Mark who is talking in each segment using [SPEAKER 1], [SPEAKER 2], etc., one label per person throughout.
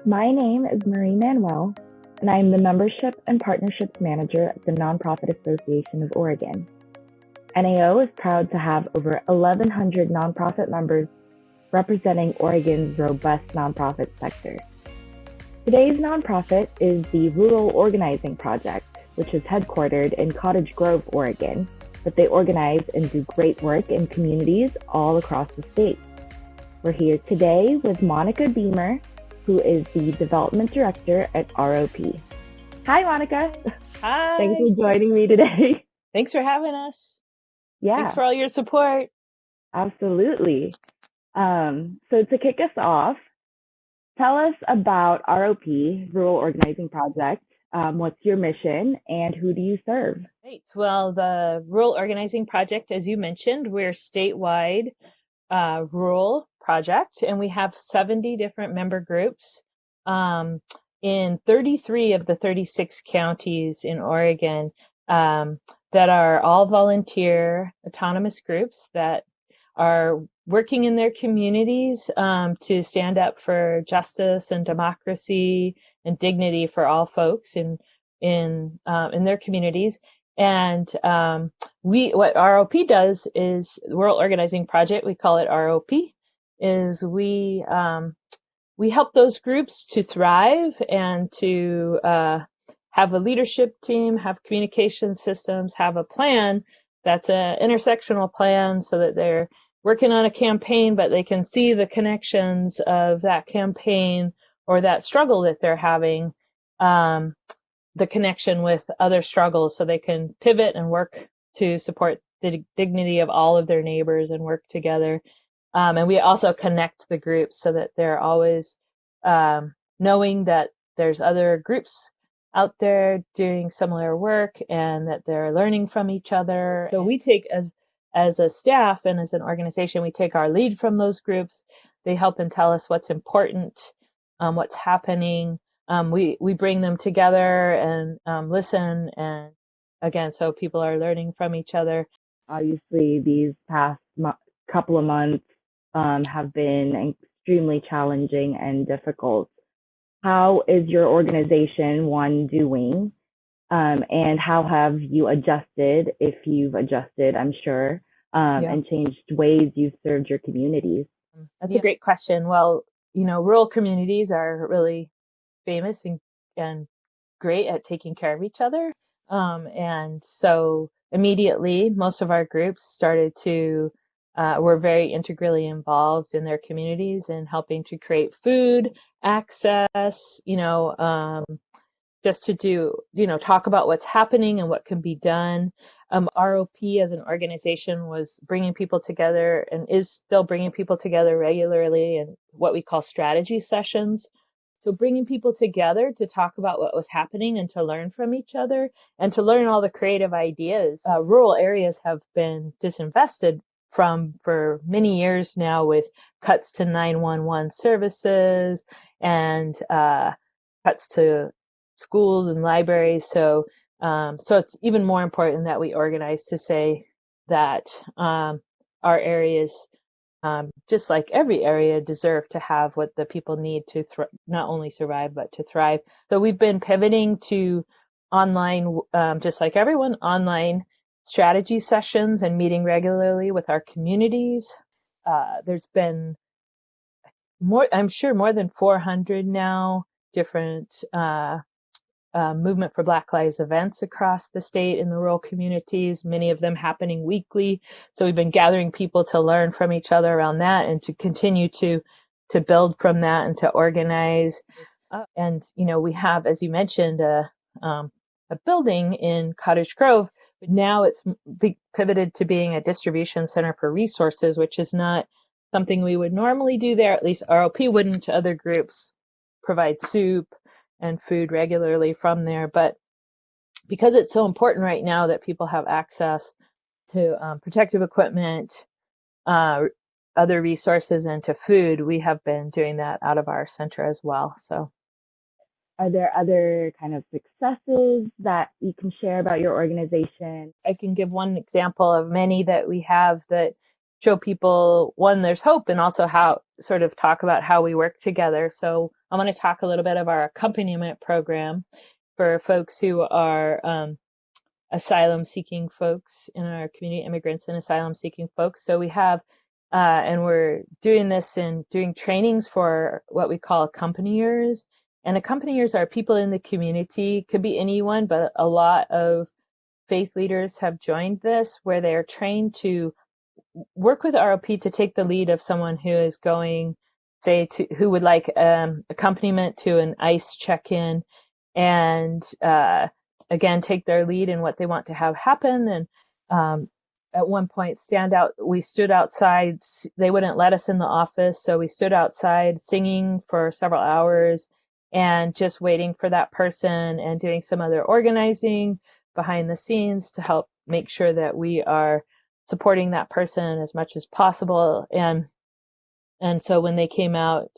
[SPEAKER 1] My name is Marie Manuel, and I am the Membership and Partnerships Manager at the Nonprofit Association of Oregon. NAO is proud to have over 1,100 nonprofit members representing Oregon's robust nonprofit sector. Today's nonprofit is the Rural Organizing Project, which is headquartered in Cottage Grove, Oregon, but they organize and do great work in communities all across the state. We're here today with Monica Beamer, who is the Development Director at ROP. Hi, Monica.
[SPEAKER 2] Hi.
[SPEAKER 1] Thanks for joining me today.
[SPEAKER 2] Thanks for having us.
[SPEAKER 1] Yeah.
[SPEAKER 2] Thanks for all your support.
[SPEAKER 1] Absolutely. So to kick us off, tell us about ROP, Rural Organizing Project. What's your mission and who do you serve?
[SPEAKER 2] Great. Well, the Rural Organizing Project, as you mentioned, we're statewide rural project, and we have 70 different member groups in 33 of the 36 counties in Oregon that are all volunteer autonomous groups that are working in their communities to stand up for justice and democracy and dignity for all folks in their communities. And what ROP does is Rural Organizing Project, we call it ROP, is we help those groups to thrive and to have a leadership team, have communication systems, have a plan that's an intersectional plan so that they're working on a campaign, but they can see the connections of that campaign or that struggle that they're having, the connection with other struggles, so they can pivot and work to support the dignity of all of their neighbors and work together. And we also connect the groups so that they're always knowing that there's other groups out there doing similar work and that they're learning from each other. So we take as a staff and as an organization, we take our lead from those groups. They help and tell us what's important, what's happening. We bring them together and listen, and again, so people are learning from each other.
[SPEAKER 1] Obviously, these past couple of months have been extremely challenging and difficult. How is your organization, one, doing? And how have you adjusted, if you've adjusted, I'm sure, and changed ways you've served your communities?
[SPEAKER 2] That's a great question. Well, rural communities are really famous and great at taking care of each other. And so immediately, most of our groups started to were very integrally involved in their communities and helping to create food access, just to do, talk about what's happening and what can be done. ROP as an organization was bringing people together and is still bringing people together regularly in what we call strategy sessions. So bringing people together to talk about what was happening and to learn from each other and to learn all the creative ideas. Rural areas have been disinvested for many years now, with cuts to 911 services and cuts to schools and libraries. So it's even more important that we organize to say that our areas, just like every area, deserve to have what the people need to not only survive, but to thrive. So we've been pivoting to online, just like everyone, online strategy sessions and meeting regularly with our communities. There's been I'm sure more than 400 now different Movement for Black Lives events across the state in the rural communities, many of them happening weekly. So we've been gathering people to learn from each other around that and to continue to build from that and to organize. And, we have, as you mentioned, a building in Cottage Grove, but now it's pivoted to being a distribution center for resources, which is not something we would normally do there. At least ROP wouldn't. Other groups provide soup and food regularly from there. But because it's so important right now that people have access to protective equipment, other resources, and to food, we have been doing that out of our center as well. So,
[SPEAKER 1] are there other kind of successes that you can share about your organization?
[SPEAKER 2] I can give one example of many that we have that show people, one, there's hope, and also how sort of talk about how we work together. So I want to talk a little bit of our accompaniment program for folks who are asylum seeking folks in our community, immigrants and asylum seeking folks. So we have, and we're doing this and doing trainings for what we call accompaniers. And accompaniers are people in the community, could be anyone, but a lot of faith leaders have joined this where they're trained to work with ROP to take the lead of someone who is going, say, who would like accompaniment to an ICE check-in, and again take their lead in what they want to have happen. And at one point, we stood outside. They wouldn't let us in the office, so we stood outside singing for several hours and just waiting for that person and doing some other organizing behind the scenes to help make sure that we are supporting that person as much as possible. And so when they came out,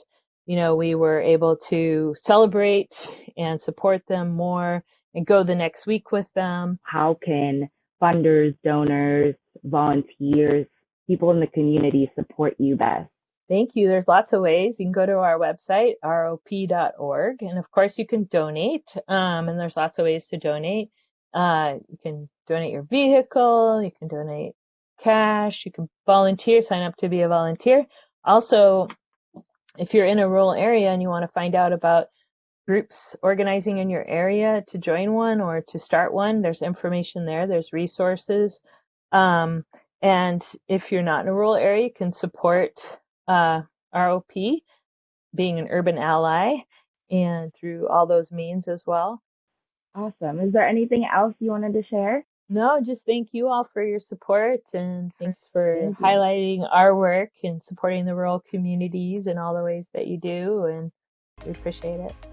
[SPEAKER 2] we were able to celebrate and support them more and go the next week with them.
[SPEAKER 1] How can funders, donors, volunteers, people in the community support you best?
[SPEAKER 2] Thank you. There's lots of ways. You can go to our website, rop.org, and of course you can donate. And there's lots of ways to donate. You can donate your vehicle, you can donate cash, you can volunteer, sign up to be a volunteer. Also, if you're in a rural area and you want to find out about groups organizing in your area to join one or to start one, there's information there, there's resources. And if you're not in a rural area, you can support ROP, being an urban ally, and through all those means as well.
[SPEAKER 1] Awesome. Is there anything else you wanted to share?
[SPEAKER 2] No, just thank you all for your support, and thanks for
[SPEAKER 1] Thank you.
[SPEAKER 2] highlighting our work and supporting the rural communities in all the ways that you do, and we appreciate it.